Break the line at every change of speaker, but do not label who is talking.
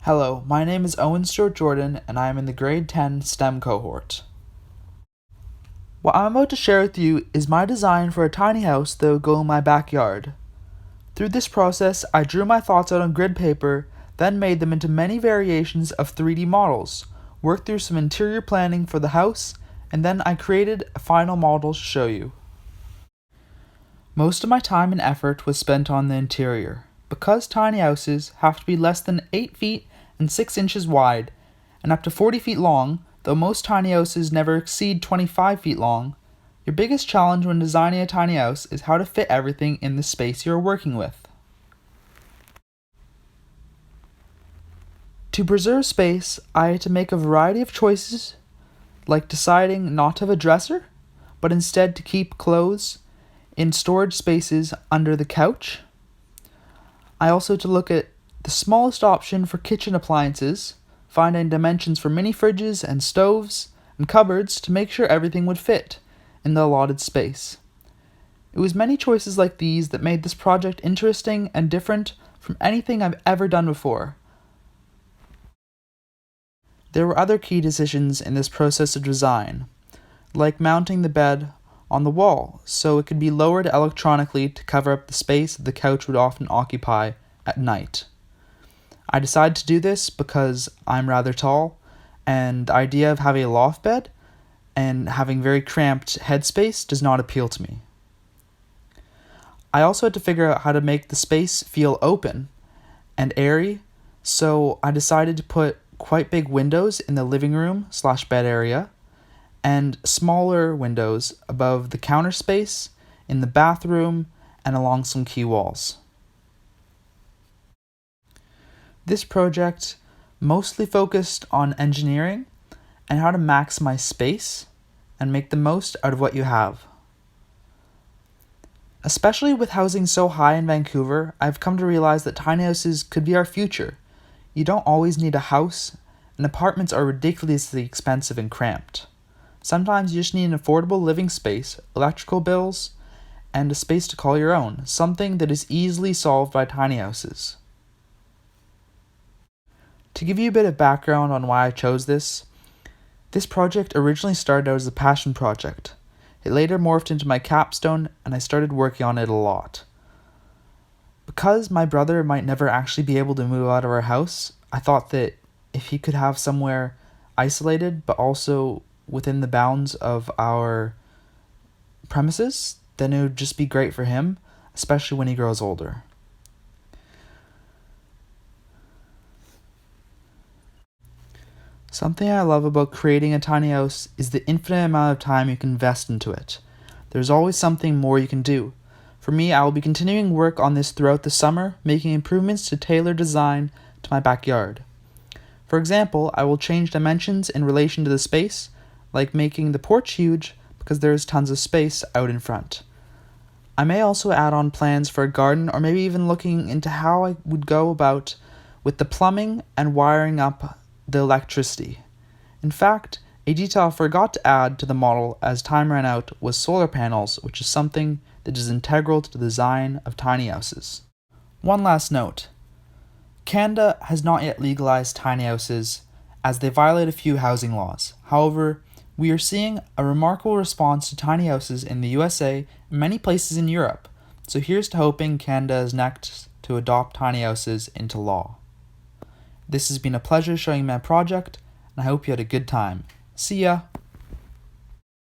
Hello, my name is Owen Stewart Jordan, and I am in the grade 10 STEM cohort. What I'm about to share with you is my design for a tiny house that will go in my backyard. Through this process, I drew my thoughts out on grid paper, then made them into many variations of 3D models, worked through some interior planning for the house, and then I created a final model to show you. Most of my time and effort was spent on the interior. Because tiny houses have to be less than 8 feet and 6 inches wide, and up to 40 feet long, though most tiny houses never exceed 25 feet long, your biggest challenge when designing a tiny house is how to fit everything in the space you are working with. To preserve space, I had to make a variety of choices, like deciding not to have a dresser, but instead to keep clothes in storage spaces under the couch. I also had to look at the smallest option for kitchen appliances, finding dimensions for mini fridges and stoves and cupboards to make sure everything would fit in the allotted space. It was many choices like these that made this project interesting and different from anything I've ever done before. There were other key decisions in this process of design, like mounting the bed on the wall so it could be lowered electronically to cover up the space that the couch would often occupy at night. I decided to do this because I'm rather tall, and the idea of having a loft bed and having very cramped headspace does not appeal to me. I also had to figure out how to make the space feel open and airy, so I decided to put quite big windows in the living room/bed area and smaller windows above the counter space, in the bathroom, and along some key walls. This project mostly focused on engineering and how to maximize space and make the most out of what you have. Especially with housing so high in Vancouver, I've come to realize that tiny houses could be our future. You don't always need a house, and apartments are ridiculously expensive and cramped. Sometimes you just need an affordable living space, electrical bills, and a space to call your own, something that is easily solved by tiny houses. To give you a bit of background on why I chose this project originally started out as a passion project. It later morphed into my capstone, and I started working on it a lot. Because my brother might never actually be able to move out of our house, I thought that if he could have somewhere isolated but also within the bounds of our premises, then it would just be great for him, especially when he grows older. Something I love about creating a tiny house is the infinite amount of time you can invest into it. There's always something more you can do. For me, I will be continuing work on this throughout the summer, making improvements to tailor design to my backyard. For example, I will change dimensions in relation to the space, like making the porch huge because there is tons of space out in front. I may also add on plans for a garden, or maybe even looking into how I would go about with the plumbing and wiring up the electricity. In fact, a detail I forgot to add to the model as time ran out was solar panels, which is something that is integral to the design of tiny houses. One last note. Canada has not yet legalized tiny houses as they violate a few housing laws. However, we are seeing a remarkable response to tiny houses in the USA and many places in Europe, so here's to hoping Canada is next to adopt tiny houses into law. This has been a pleasure showing my project, and I hope you had a good time. See ya!